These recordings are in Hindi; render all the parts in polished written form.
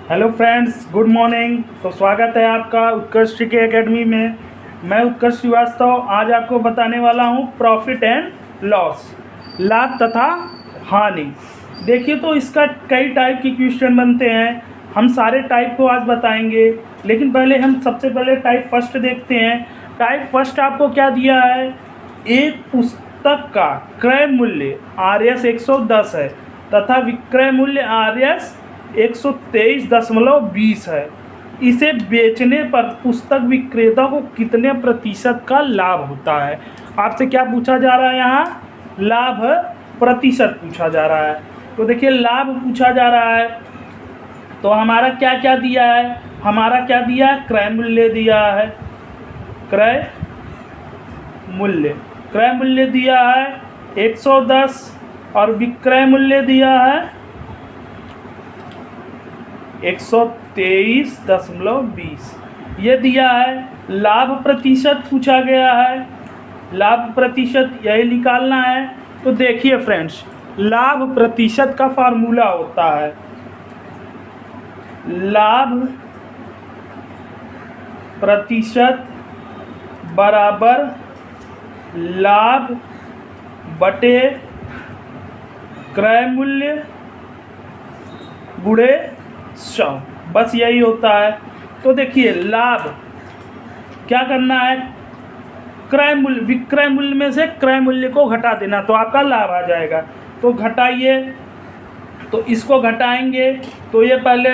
Hello friends, good morning. तो स्वागत है आपका उत्कर्ष के एकेडमी में। मैं उत्कर्ष श्रीवास्तव आज आपको बताने वाला हूं प्रॉफिट एंड लॉस, लाभ तथा हानि। देखिए, तो इसका कई टाइप के क्वेश्चन बनते हैं। हम सारे टाइप को आज बताएंगे, लेकिन पहले हम सबसे पहले टाइप फर्स्ट देखते हैं। टाइप फर्स्ट आपको क्या दिया है? एक पुस्तक का क्रय मूल्य RS 110 है तथा विक्रय मूल्य RS 123.20 है। इसे बेचने पर पुस्तक विक्रेता को कितने प्रतिशत का लाभ होता है? आपसे क्या पूछा जा रहा है? यहाँ लाभ प्रतिशत पूछा जा रहा है। तो देखिए, लाभ पूछा जा रहा है तो हमारा क्या क्या दिया है? हमारा क्या दिया है? क्रय मूल्य दिया है। क्रय मूल्य दिया है 110 और विक्रय मूल्य दिया है 123.20 ये दिया है। लाभ प्रतिशत पूछा गया है। लाभ प्रतिशत यही निकालना है। तो देखिए फ्रेंड्स, लाभ प्रतिशत का फार्मूला होता है लाभ प्रतिशत बराबर लाभ बटे क्रय मूल्य गुणे 100, बस यही होता है। तो देखिए, लाभ क्या करना है? क्रय मूल्य, विक्रय मूल्य में से क्रय मूल्य को घटा देना तो आपका लाभ आ जाएगा। तो घटाइए, तो इसको घटाएंगे तो ये पहले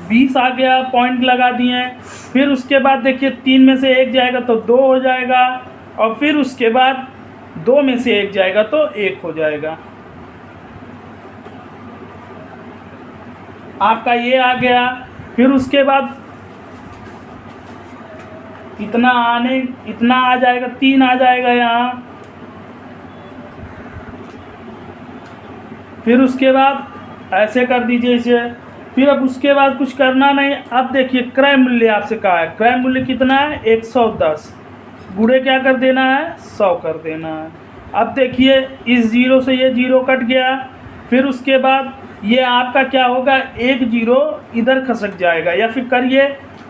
20 आ गया, पॉइंट लगा दिए। फिर उसके बाद देखिए 3 में से 1 जाएगा तो 2 हो जाएगा, और फिर उसके बाद 2 में से 1 जाएगा तो 1 हो जाएगा। आपका ये आ गया। फिर उसके बाद इतना आ जाएगा, 3 आ जाएगा यहाँ। फिर उसके बाद ऐसे कर दीजिए इसे। फिर अब उसके बाद कुछ करना नहीं। अब देखिए, क्रय मूल्य आपसे कहा है, क्रय मूल्य कितना है? 110 गुणे क्या कर देना है? 100 कर देना है। अब देखिए, इस जीरो से ये जीरो कट गया। फिर उसके बाद ये आपका क्या होगा? एक जीरो इधर खसक जाएगा, या फिर करिए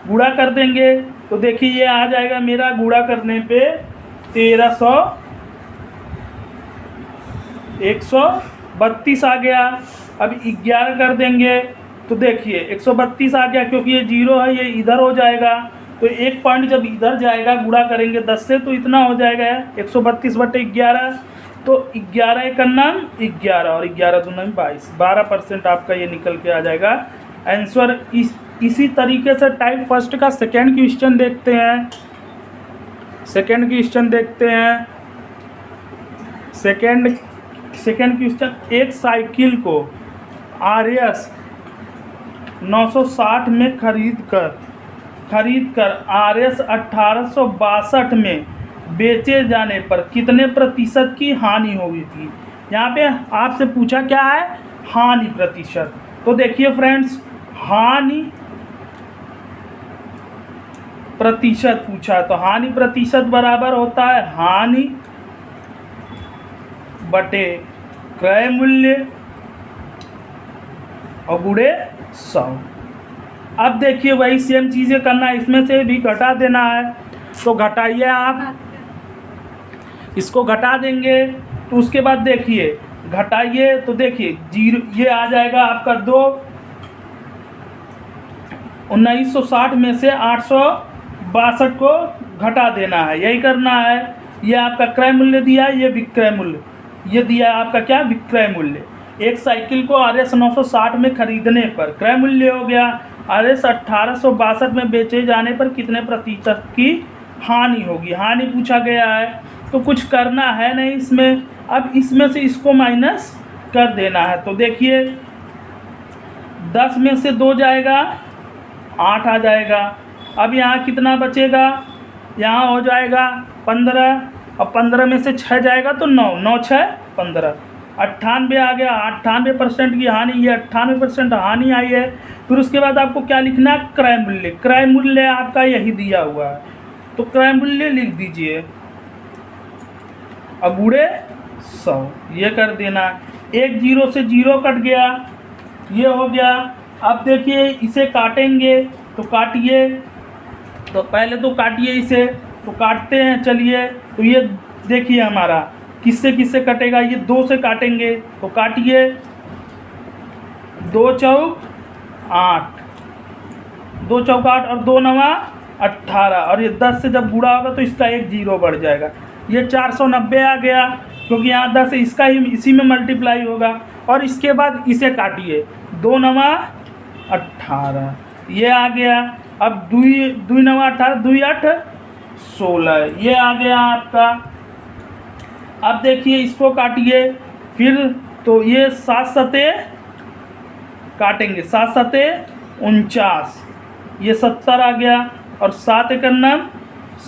गुणा कर देंगे तो देखिए ये आ जाएगा मेरा गुणा करने पे 1300, 132 आ गया। अब 11 कर देंगे तो देखिए 132 आ गया, क्योंकि ये जीरो है, ये इधर हो जाएगा। तो एक पॉइंट जब इधर जाएगा, गुणा करेंगे 10 से तो इतना हो जाएगा 132/11। तो 11 एक नाम 11 और 11 दूना 22, 12% आपका ये निकल के आ जाएगा आंसर। इसी तरीके से टाइप फर्स्ट का सेकेंड क्वेश्चन देखते हैं। सेकेंड क्वेश्चन, एक साइकिल को RS 960 में खरीद कर RS 1862 में बेचे जाने पर कितने प्रतिशत की हानि हुई थी? यहाँ पे आपसे पूछा क्या है? हानि प्रतिशत। तो देखिए फ्रेंड्स, हानि प्रतिशत पूछा, तो हानि प्रतिशत बराबर होता है हानि बटे क्रय मूल्य और गुणे 100। अब देखिए, वही सेम चीज़ें करना है, इसमें से भी घटा देना है। तो घटाइए, आप इसको घटा देंगे तो उसके बाद देखिए घटाइए तो देखिए जीरो, ये आ जाएगा आपका 2। 1960 में से 862 को घटा देना है, यही करना है। ये आपका क्रय मूल्य दिया है, ये विक्रय मूल्य, ये दिया है आपका क्या? विक्रय मूल्य। एक साइकिल को RS 960 में खरीदने पर क्रय मूल्य हो गया RS 1862 में बेचे जाने पर कितने प्रतिशत की हानि होगी? हानि पूछा गया है, तो कुछ करना है नहीं इसमें। अब इसमें से इसको माइनस कर देना है। तो देखिए 10 में से 2 जाएगा, 8 आ जाएगा। अब यहाँ कितना बचेगा? यहाँ हो जाएगा 15, और 15 में से 6 जाएगा तो 9, 9 6 15, 98 आ गया। 98% की हानि, ये 98% हानि आई है। फिर उसके बाद आपको क्या लिखना है? क्रय मूल्य। क्रय मूल्य आपका यही दिया हुआ है, तो क्रय मूल्य लिख दीजिए और गुणे 100 ये कर देना। एक जीरो से जीरो कट गया, ये हो गया। अब देखिए इसे काटेंगे तो काटिए, तो पहले तो काटिए इसे, तो काटते हैं चलिए। तो ये देखिए हमारा किससे किससे कटेगा, ये 2 से काटेंगे तो काटिए, 2 चौक 8, 2 चौक 8 और 2 नवा 18, और ये 10 से जब गुणा होगा तो इसका एक 0 बढ़ जाएगा, ये 490 आ गया, क्योंकि यहाँ 10 इसका ही इसी में मल्टीप्लाई होगा। और इसके बाद इसे काटिए, 2 नवा 18, ये आ गया। अब 2 नवा 18, 2 8 16, ये आ गया आपका। अब देखिए इसको काटिए फिर, तो ये 7 सते काटेंगे, 7 सते 49, ये 70 आ गया, और 7 एकन्नम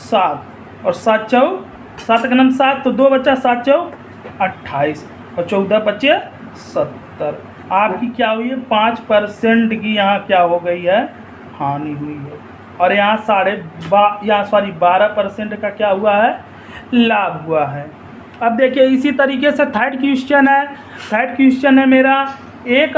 7 और 7 चौक 7 एकन्नम 7, तो 2 बचा, 7 चौक 28 और 14 बचे 70। आपकी क्या हुई है, 5% की यहाँ क्या हो गई है, हानि हुई है। और यहाँ 12% का क्या हुआ है, लाभ हुआ है। अब देखिए इसी तरीके से थर्ड क्वेश्चन है। थर्ड क्वेश्चन है मेरा, एक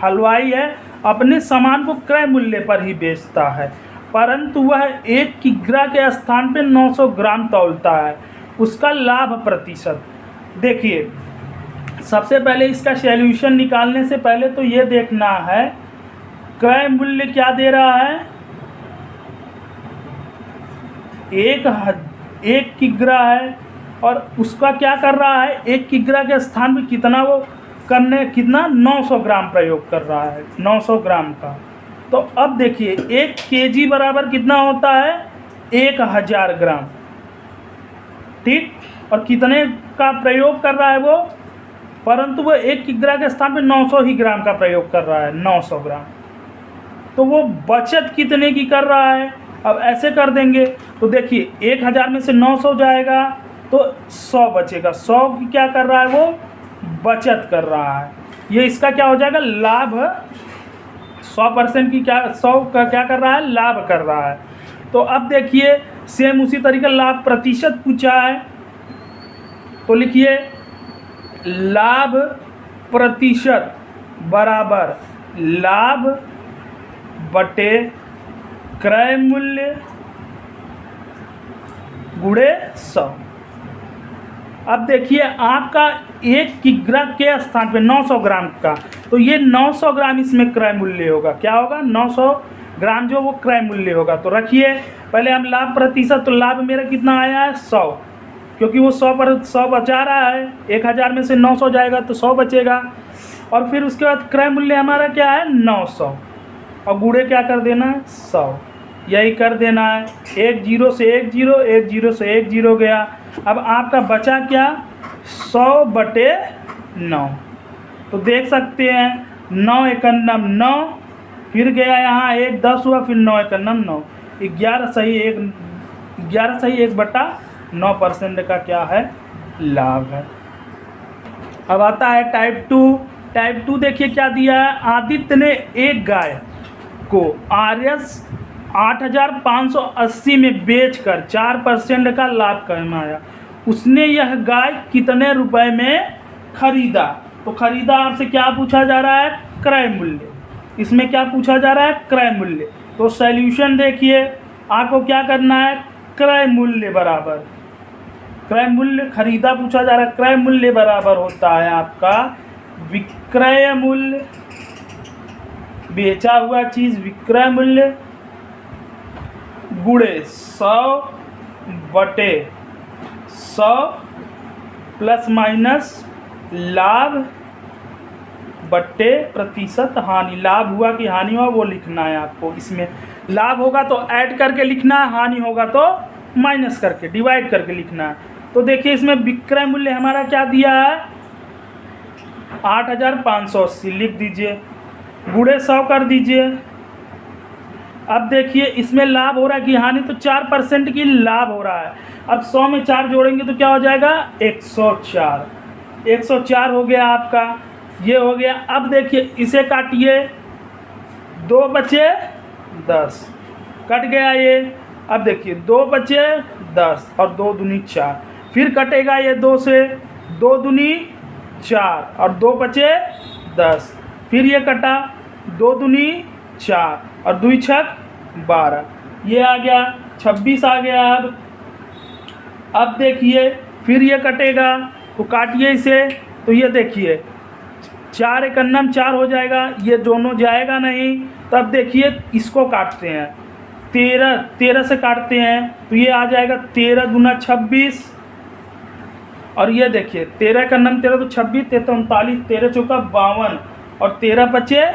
हलवाई है, अपने सामान को क्रय मूल्य पर ही बेचता है, परंतु वह 1 किग्रा के स्थान पे 900 ग्राम तौलता है, उसका लाभ प्रतिशत। देखिए सबसे पहले इसका सॉल्यूशन निकालने से पहले तो ये देखना है क्रय मूल्य क्या दे रहा है, 1 किग्रा है, और उसका क्या कर रहा है, 1 किग्रा के स्थान पे कितना वो कितना 900 ग्राम प्रयोग कर रहा है, 900 ग्राम का। तो अब देखिए 1 केजी बराबर कितना होता है, 1000 ग्राम, ठीक। और कितने का प्रयोग कर रहा है वो, परंतु वो 1 किग्रा के स्थान पे 900 ही ग्राम का प्रयोग कर रहा है, 900 ग्राम। तो वो बचत कितने की कर रहा है, अब ऐसे कर देंगे, तो देखिए 1000 में से 900 जाएगा तो 100 बचेगा, 100 की क्या कर रहा है वो, बचत कर रहा है। ये इसका क्या हो जाएगा, लाभ, 100% की क्या, 100 का क्या कर रहा है, लाभ कर रहा है। तो अब देखिए सेम उसी तरीके लाभ प्रतिशत पूछा है, तो लिखिए लाभ प्रतिशत बराबर लाभ बटे क्रय मूल्य गुणे 100। अब देखिए आपका 1 किग्रा के स्थान पे 900 ग्राम का, तो ये 900 ग्राम इसमें क्रय मूल्य होगा, क्या होगा, 900 ग्राम जो वो क्रय मूल्य होगा। तो रखिए पहले हम लाभ प्रतिशत, तो लाभ मेरा कितना आया है, 100, क्योंकि वो 100 पर 100 बचा रहा है, 1000 में से 900 जाएगा तो 100 बचेगा। और फिर उसके बाद क्रय मूल्य हमारा क्या है, 900, और गुणे क्या कर देना है, 100, यही कर देना है। 1 0 से 1 0, 1 0 से 1 0 गया। अब आपका बचा क्या, 100 बटे 9, तो देख सकते हैं 9 एकन्नम 9, फिर गया यहाँ 1 10 हुआ, फिर 9 एकन्नम 9, 11 सही 1 बटा 9% का क्या है, लाभ है। अब आता है टाइप 2। टाइप 2 देखिए क्या दिया है, आदित्य ने एक गाय को RS 8580 में बेचकर 4% का लाभ कमाया। उसने यह गाय कितने रुपए में खरीदा, तो खरीदा आपसे क्या पूछा जा रहा है, क्रय मूल्य। इसमें क्या पूछा जा रहा है, क्रय मूल्य। तो सॉल्यूशन देखिए आपको क्या करना है, क्रय मूल्य बराबर, क्रय मूल्य खरीदा पूछा जा रहा है, क्रय मूल्य बराबर होता है आपका विक्रय मूल्य, बेचा हुआ चीज विक्रय मूल्य, गुणे 100 बटे 100 प्लस माइनस लाभ बटे प्रतिशत हानि। लाभ हुआ कि हानि हुआ वो लिखना है आपको। इसमें लाभ होगा तो ऐड करके लिखना है, हानि होगा तो माइनस करके डिवाइड करके लिखना है। तो देखिए इसमें विक्रय मूल्य हमारा क्या दिया है, 8580 लिख दीजिए, गुणे 100 कर दीजिए। अब देखिए इसमें लाभ हो रहा है कि हानि, तो 4% की लाभ हो रहा है। अब 100 में 4 जोड़ेंगे तो क्या हो जाएगा, 104, 104 हो गया आपका, ये हो गया। अब देखिए इसे काटिए, 2 बचे 10, कट गया ये। अब देखिए 2 बचे 10 और 2 दूनी 4, फिर कटेगा ये 2 से, 2 दूनी 4 और 2 बचे 10, फिर ये कटा 2 दूनी 4 और 2 छक 12, ये आ गया 26 आ गया। अब देखिए फिर ये कटेगा, तो काटिए इसे, तो ये देखिए 4 एकन्नम 4 हो जाएगा, ये दोनों जाएगा नहीं। तब देखिए इसको काटते हैं, 13 से काटते हैं, तो ये आ जाएगा 13 दूना 26, और ये देखिए 13 का नम 13 तो 26, 39, 13 चौका 52 और 13 बचे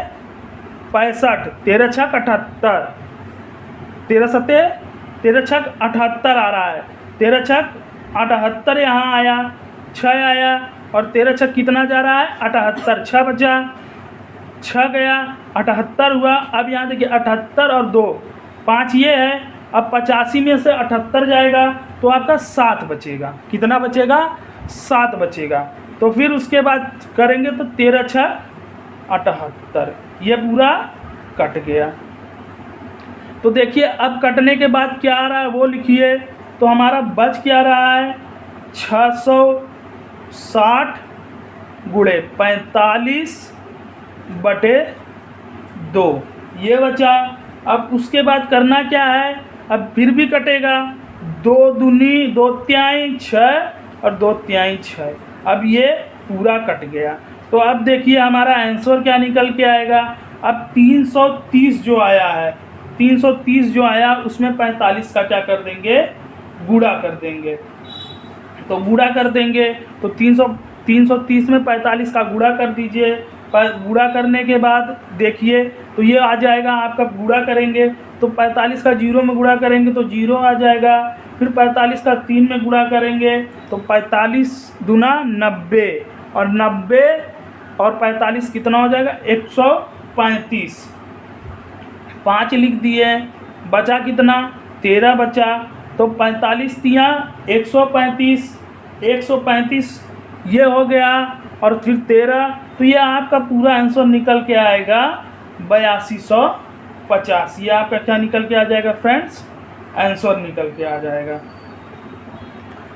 65, 13 छक 78, 13 सते 13 छक 78 आ रहा है, 13 छक 78 यहाँ आया, 6 आया और 13 छक कितना जा रहा है 78, 6 बचा, 6 गया 78 हुआ। अब यहाँ देखिए 78 और 2 5 ये है, अब 85 में से 78 जाएगा तो आपका 7 बचेगा। कितना बचेगा 7 बचेगा। तो फिर उसके बाद करेंगे तो 13 छक 78, ये पूरा कट गया। तो देखिए अब कटने के बाद क्या आ रहा है वो लिखिए, तो हमारा बच क्या रहा है 660 गुणे 45/2, ये बचा। अब उसके बाद करना क्या है, अब फिर भी कटेगा, 2 दूनी 2 तिहाई 6 और 2 तिहाई 6, अब ये पूरा कट गया। तो अब देखिए हमारा आंसर क्या निकल के आएगा। अब 330 जो आया है, 330 जो आया उसमें 45 का क्या कर देंगे, गुणा कर देंगे। तो गुणा कर देंगे तो 330 में 45 का गुणा कर दीजिए। गुणा करने के बाद देखिए तो ये आ जाएगा आपका, गुणा करेंगे तो 45 का 0 में गुणा करेंगे तो 0 आ जाएगा, फिर 45 का 3 में गुणा करेंगे तो 45 दूना 90 और 90 और 45 कितना हो जाएगा 135, 5 लिख दिए, बचा कितना 13 बचा, तो 45 तिया 135, 135 ये हो गया और फिर 13, तो ये आपका पूरा आंसर निकल के आएगा 8250। ये आपका क्या निकल के आ जाएगा फ्रेंड्स, आंसर निकल के आ जाएगा।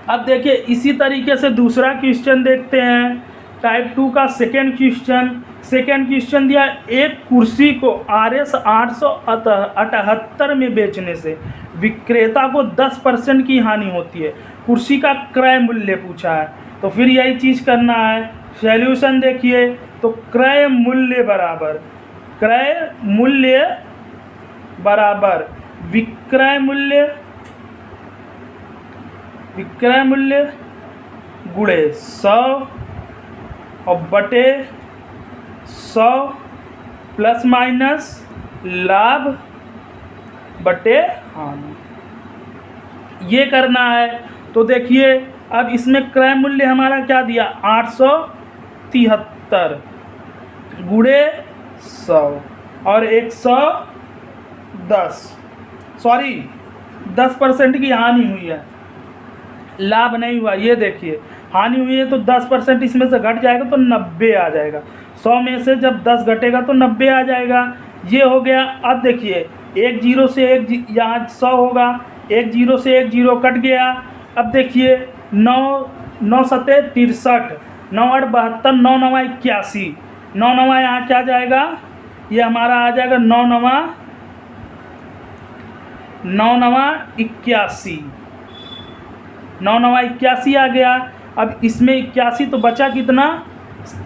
अब देखिए इसी तरीके से दूसरा क्वेश्चन देखते हैं, टाइप 2 का सेकेंड क्वेश्चन दिया, एक कुर्सी को RS 878 में बेचने से विक्रेता को 10% की हानि होती है, कुर्सी का क्रय मूल्य पूछा है। तो फिर यही चीज़ करना है, सॉल्यूशन देखिए, तो क्रय मूल्य बराबर विक्रय मूल्य गुणे 100 और बटे 100 प्लस माइनस लाभ बटे हानि, ये करना है। तो देखिए अब इसमें क्रय मूल्य हमारा क्या दिया 873 गुणे 100 और 10% की हानि हुई है, लाभ नहीं हुआ। ये देखिए हानि हुई है तो 10% इसमें से घट जाएगा तो 90 आ जाएगा, 100 में से जब 10 घटेगा तो 90 आ जाएगा, ये हो गया। अब देखिए 1 0 से 1 यहाँ 100 होगा, 1 0 से 1 0 कट गया। अब देखिए 9 सते 63, 9 8 72, 9 9 81, 9 9 यहाँ क्या जाएगा, ये हमारा आ जाएगा 9 9 81, 9 9 81 आ गया। अब इसमें 81 तो बचा कितना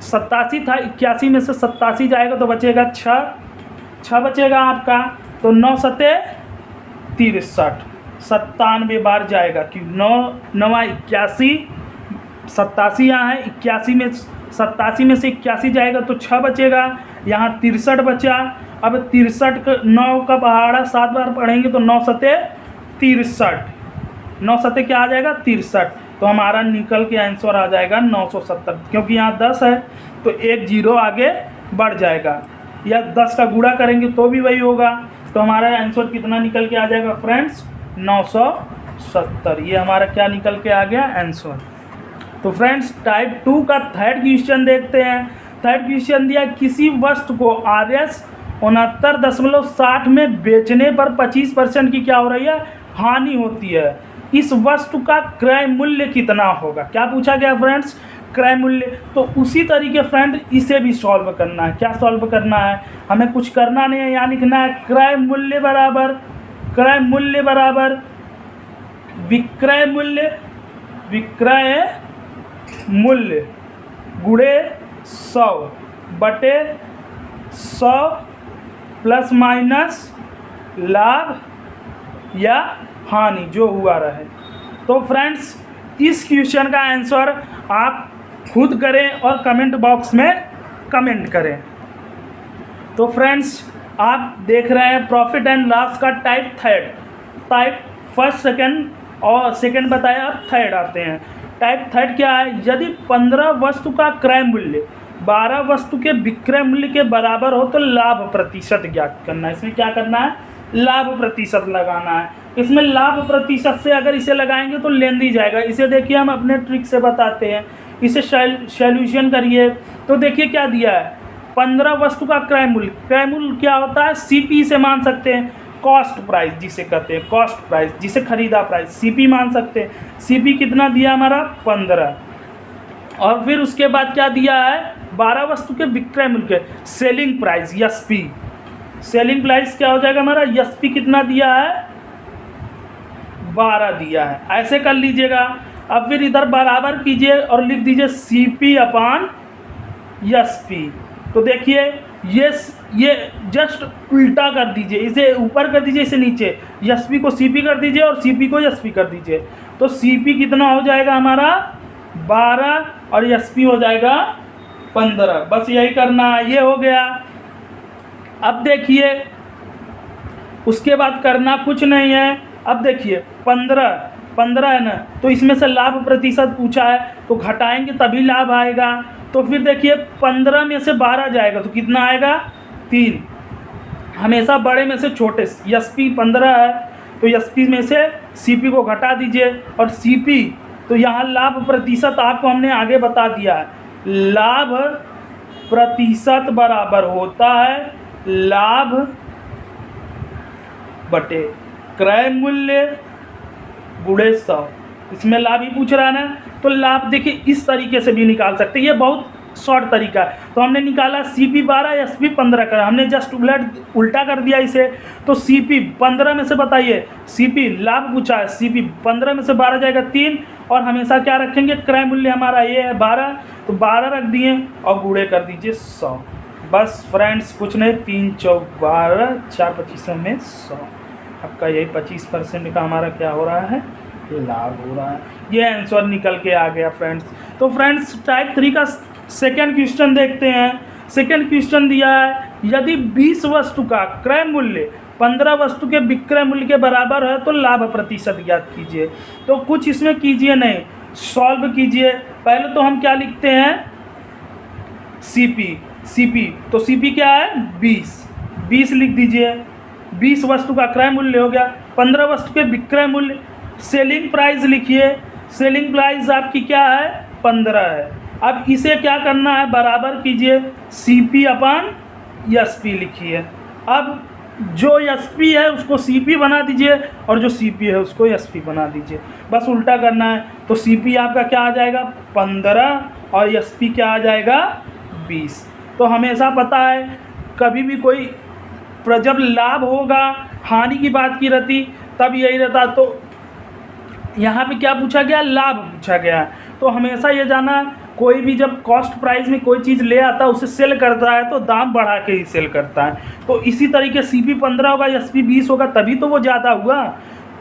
87 था, 81 में से 87 जाएगा तो बचेगा 6 बचेगा आपका, तो 9 सते 63, 97 बार जाएगा कि 9 9 81, 87 यहाँ है, 87 में से 81 जाएगा तो 6 बचेगा, यहाँ 63 बचा। अब 63 का 9 का पहाड़ा 7 बार पढ़ेंगे तो 9 सते 63, 9 सते क्या आ जाएगा 63, तो हमारा निकल के आंसर आ जाएगा 970, क्योंकि यहाँ 10 है तो 1 0 आगे बढ़ जाएगा, या 10 का गुणा करेंगे तो भी वही होगा। तो हमारा आंसर कितना निकल के आ जाएगा फ्रेंड्स 970, ये हमारा क्या निकल के आ गया आंसर। तो फ्रेंड्स टाइप 2 का थर्ड क्वेश्चन देखते हैं। थर्ड क्वेश्चन दिया, किसी वस्तु को RS 69.60 में बेचने पर 25% की क्या हो रही है, हानि होती है, इस वस्तु का क्रय मूल्य कितना होगा। क्या पूछा गया फ्रेंड्स, क्रय मूल्य। तो उसी तरीके फ्रेंड इसे भी सॉल्व करना है। क्या सॉल्व करना है, हमें कुछ करना नहीं है, यहाँ लिखना है क्रय मूल्य बराबर विक्रय मूल्य गुणे 100 बटे 100 प्लस माइनस लाभ या हानि जो हुआ रहे। तो फ्रेंड्स इस क्वेश्चन का आंसर आप खुद करें और कमेंट बॉक्स में कमेंट करें। तो फ्रेंड्स आप देख रहे हैं प्रॉफिट एंड लॉस का टाइप फर्स्ट सेकंड और सेकंड बताया, अब थर्ड आते हैं। टाइप थर्ड क्या है, यदि 15 वस्तु का क्रय मूल्य 12 वस्तु के विक्रय मूल्य के बराबर हो तो लाभ प्रतिशत ज्ञात करना है। इसमें क्या करना है, लाभ प्रतिशत लगाना है। इसमें लाभ प्रतिशत से अगर इसे लगाएंगे तो लेंदी जाएगा। इसे देखिए हम अपने ट्रिक से बताते हैं, इसे सॉल्यूशन करिए। तो देखिए क्या दिया है, 15 वस्तु का क्रय मूल्य क्या होता है, सीपी से मान सकते हैं, कॉस्ट प्राइस जिसे कहते हैं, कॉस्ट प्राइस जिसे खरीदा प्राइस, सीपी मान सकते हैं। सीपी कितना दिया हमारा 15, और फिर उसके बाद क्या दिया है, 12 वस्तु के विक्रय मूल्य selling price SP. Selling price क्या हो जाएगा हमारा, एसपी कितना दिया है 12 दिया है। ऐसे कर लीजिएगा। अब फिर इधर बराबर कीजिए और लिख दीजिए सीपी अपॉन एसपी। तो देखिए ये जस्ट उल्टा कर दीजिए, इसे ऊपर कर दीजिए, इसे नीचे, एसपी को सीपी कर दीजिए और सीपी को एसपी कर दीजिए। तो सीपी कितना हो जाएगा हमारा 12 और एसपी हो जाएगा 15। बस यही करना है, ये हो गया। अब देखिए उसके बाद करना कुछ नहीं है। अब देखिए 15 है ना, तो इसमें से लाभ प्रतिशत पूछा है तो घटाएंगे तभी लाभ आएगा। तो फिर देखिए 15 में से 12 जाएगा तो कितना आएगा 3। हमेशा बड़े में से छोटे, एसपी 15 है तो एसपी में से सीपी को घटा दीजिए, और सीपी तो यहाँ लाभ प्रतिशत आपको हमने आगे बता दिया है। लाभ प्रतिशत बराबर होता है लाभ बटे क्रय मूल्य गुणे 100। इसमें लाभ ही पूछ रहा है ना, तो लाभ देखिए इस तरीके से भी निकाल सकते हैं, ये बहुत शॉर्ट तरीका है। तो हमने निकाला सीपी 12 एसपी 15 का, हमने जस्ट उल्टा कर दिया इसे। तो सीपी 15 में से बताइए, सीपी लाभ पूछा है, सीपी 15 में से 12 जाएगा 3, और हमेशा क्या रखेंगे, क्रय मूल्य हमारा ये है 12, तो 12 रख दिए और गुणे कर दीजिए 100। बस फ्रेंड्स कुछ नहीं, 3 चौक 12, 4 25 में 100। आपका यही 25% का हमारा क्या हो रहा है, लाभ हो रहा है। ये आंसर निकल के आ गया फ्रेंड्स। तो फ्रेंड्स टाइप 3 का सेकेंड क्वेश्चन देखते हैं। सेकेंड क्वेश्चन दिया है, यदि 20 वस्तु का क्रय मूल्य 15 वस्तु के विक्रय मूल्य के बराबर है तो लाभ प्रतिशत ज्ञात कीजिए। तो कुछ इसमें कीजिए नहीं, सॉल्व कीजिए। पहले तो हम क्या लिखते हैं, सीपी तो सीपी क्या है 20 लिख दीजिए। 20 वस्तु का क्रय मूल्य हो गया, 15 वस्तु के विक्रय मूल्य, सेलिंग प्राइस लिखिए। सेलिंग प्राइस आपकी क्या है 15 है। अब इसे क्या करना है, बराबर कीजिए, सीपी अपॉन एसपी लिखिए। अब जो एसपी है उसको सीपी बना दीजिए और जो सीपी है उसको एसपी बना दीजिए। बस उल्टा करना है। तो सीपी आपका क्या आ जाएगा 15 और एसपी क्या आ जाएगा 20। तो हमेशा पता है कभी भी कोई जब लाभ होगा, हानि की बात की रहती तब यही रहता। तो यहाँ पे क्या पूछा गया, लाभ पूछा गया। तो हमेशा ये जाना, कोई भी जब कॉस्ट प्राइस में कोई चीज़ ले आता है उसे सेल करता है तो दाम बढ़ा के ही सेल करता है। तो इसी तरीके सीपी 15 होगा, एसपी 20 होगा, तभी तो वो ज़्यादा हुआ,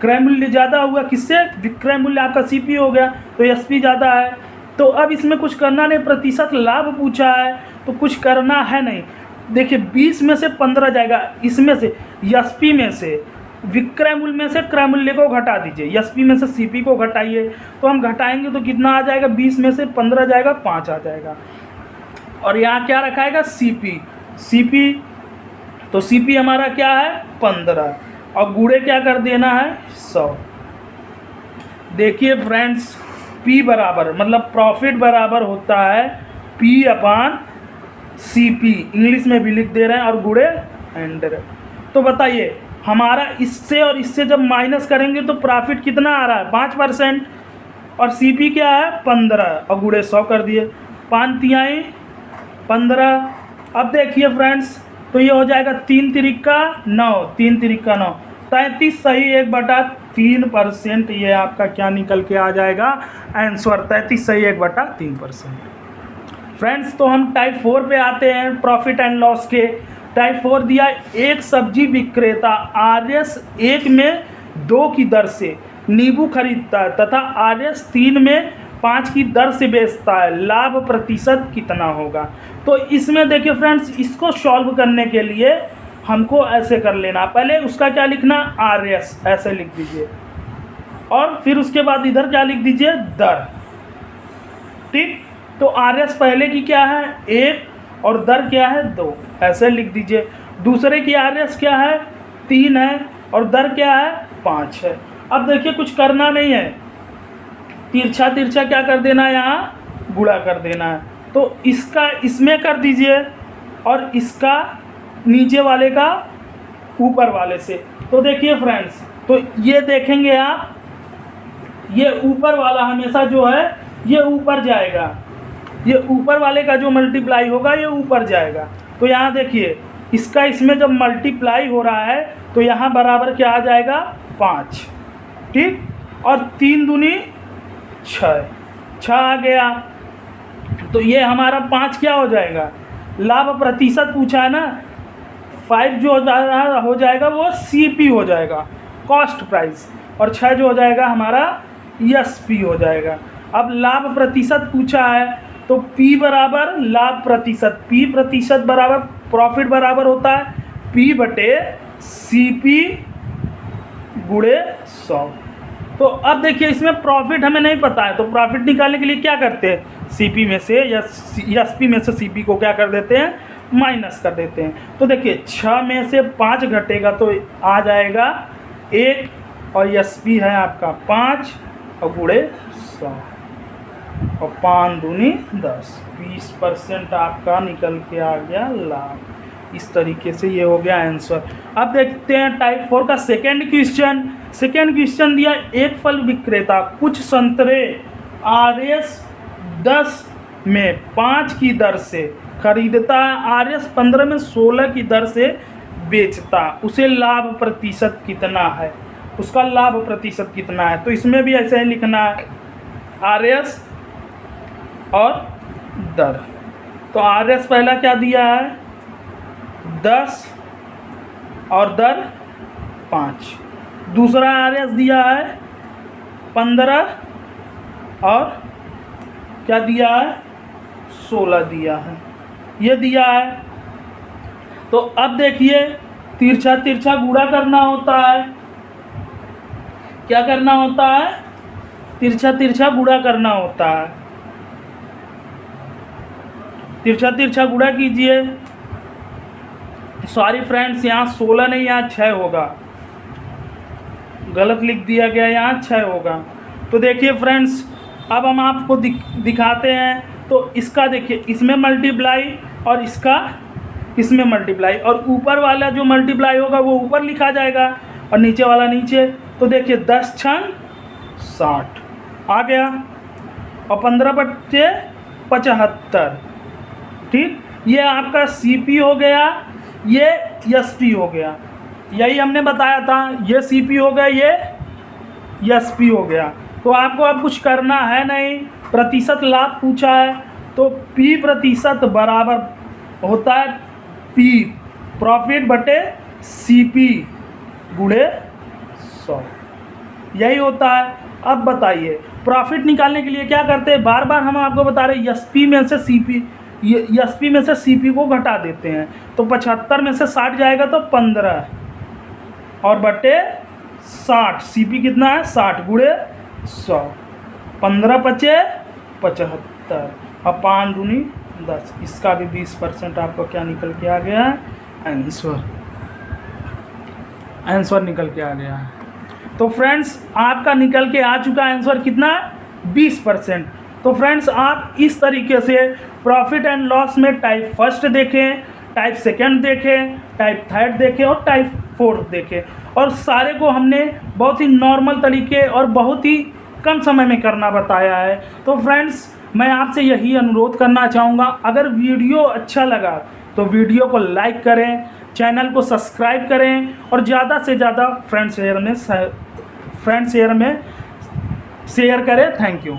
क्रय मूल्य ज़्यादा हुआ। किससे, विक्रय मूल्य आपका सीपी हो गया तो एसपी ज़्यादा है। तो अब इसमें कुछ करना नहीं, प्रतिशत लाभ पूछा है तो कुछ करना है नहीं। देखिए 20 में से 15 जाएगा, इसमें से एसपी में से विक्रय मूल्य में से क्रय मूल्य को घटा दीजिए, एसपी में से सीपी को घटाइए। तो हम घटाएंगे तो कितना आ जाएगा, 20 में से 15 जाएगा 5 आ जाएगा। और यहाँ क्या रखाएगा सीपी तो सीपी हमारा क्या है 15 और गुणे क्या कर देना है 100। देखिए फ्रेंड्स पी बराबर मतलब प्रॉफिट बराबर होता है पी अपॉन सीपी, इंग्लिश में भी लिख दे रहे हैं, और गुणे 100। तो बताइए हमारा इससे और इससे जब माइनस करेंगे तो प्रॉफिट कितना आ रहा है 5%। और सीपी क्या है 15 और गुणे 100 कर दिए, 5 तिहाई 15। अब देखिए फ्रेंड्स, तो ये हो जाएगा 3 तिरिका 9, 3 तिरिका 9, 33 सही 1/3%। ये आपका क्या निकल के आ जाएगा आंसर, 33 सही 1/3%। फ्रेंड्स, तो हम टाइप 4 पे आते हैं प्रॉफिट एंड लॉस के। टाइप 4 दिया, एक सब्जी विक्रेता RS 1 में 2 की दर से नींबू खरीदता है तथा RS 3 में 5 की दर से बेचता है, लाभ प्रतिशत कितना होगा। तो इसमें देखिए फ्रेंड्स, इसको सॉल्व करने के लिए हमको ऐसे कर लेना, पहले उसका क्या लिखना RS ऐसे लिख दीजिए और फिर उसके बाद इधर क्या लिख दीजिए दर। ठीक, तो RS पहले की क्या है 1 और दर क्या है 2, ऐसे लिख दीजिए। दूसरे की RS क्या है 3 है और दर क्या है 5 है। अब देखिए कुछ करना नहीं है, तिरछा तिरछा क्या कर देना है, यहाँ गुणा कर देना है। तो इसका इसमें कर दीजिए और इसका नीचे वाले का ऊपर वाले से। तो देखिए फ्रेंड्स, तो ये देखेंगे आप, ये ऊपर वाला हमेशा जो है ये ऊपर जाएगा, ये ऊपर वाले का जो मल्टीप्लाई होगा ये ऊपर जाएगा। तो यहाँ देखिए इसका इसमें जब मल्टीप्लाई हो रहा है तो यहाँ बराबर क्या आ जाएगा 5। ठीक, और 3 दूनी 6 आ गया। तो ये हमारा 5 क्या हो जाएगा, लाभ प्रतिशत पूछा है ना, 5 जो हो जाएगा वो CP हो जाएगा, कॉस्ट प्राइस, और 6 जो हो जाएगा हमारा SP हो जाएगा। अब लाभ प्रतिशत पूछा है तो P बराबर लाभ प्रतिशत, P प्रतिशत बराबर प्रॉफिट बराबर होता है P/CP गुणे 100। तो अब देखिए इसमें प्रॉफिट हमें नहीं पता है, तो प्रॉफिट निकालने के लिए क्या करते हैं, CP में से या SP में से CP को क्या कर देते हैं, माइनस कर देते हैं। तो देखिए 6 में से 5 घटेगा तो आ जाएगा 1 और SP है आपका 5 और गुणे 100 और 5 दूनी 10, 20% आपका निकल के आ गया लाभ। इस तरीके से ये हो गया आंसर। अब देखते हैं टाइप 4 का सेकेंड क्वेश्चन। सेकेंड क्वेश्चन दिया, एक फल विक्रेता कुछ संतरे RS 10 में 5 की दर से खरीदता है, RS 15 में 16 की दर से बेचता, उसे लाभ प्रतिशत कितना है, उसका लाभ प्रतिशत कितना है। तो इसमें भी ऐसे ही लिखना है RS और दर। तो RS पहला क्या दिया है 10 और दर 5, दूसरा RS दिया है 15 और क्या दिया है 16 दिया है, ये दिया है। तो अब देखिए तिरछा तिरछा गुणा करना होता है, क्या करना होता है, तिरछा तिरछा गुणा करना होता है। तिरछा तिरछा गुणा कीजिए, सॉरी फ्रेंड्स यहाँ 16 नहीं यहाँ 6 होगा, गलत लिख दिया गया, यहाँ 6 होगा। तो देखिए फ्रेंड्स अब हम आपको दिखाते हैं। तो इसका देखिए इसमें मल्टीप्लाई और इसका इसमें मल्टीप्लाई, और ऊपर वाला जो मल्टीप्लाई होगा वो ऊपर लिखा जाएगा और नीचे वाला नीचे। तो देखिए 10 छंग 60 आ गया और 15 बच्चे 75। ठीक, ये आपका CP हो गया, ये SP हो गया, यही हमने बताया था, ये CP हो गया, ये SP हो गया। तो आपको अब कुछ करना है नहीं, प्रतिशत लाभ पूछा है तो P प्रतिशत बराबर होता है P प्रॉफिट बटे CP गुणे 100, यही होता है। अब बताइए प्रॉफिट निकालने के लिए क्या करते हैं, बार बार हम आपको बता रहे हैं SP में से CP, SP में से CP को घटा देते हैं। तो 75 में से 60 जाएगा तो 15 और बटे 60, CP कितना है 60 गुणे 100, 15 पचे 75 और 5 दूनी 10, इसका भी 20% आपको क्या निकल के आ गया है, आंसर निकल के आ गया है। तो फ्रेंड्स आपका निकल के आ चुका आंसर कितना, 20%। तो फ्रेंड्स आप इस तरीके से प्रॉफिट एंड लॉस में टाइप फर्स्ट देखें, टाइप सेकंड देखें, टाइप थर्ड देखें और टाइप फोर्थ देखें, और सारे को हमने बहुत ही नॉर्मल तरीके और बहुत ही कम समय में करना बताया है। तो फ्रेंड्स, मैं आपसे यही अनुरोध करना चाहूँगा, अगर वीडियो अच्छा लगा तो वीडियो को लाइक करें, चैनल को सब्सक्राइब करें और ज़्यादा से ज़्यादा फ्रेंड्स शेयर में शेयर करें। Thank you.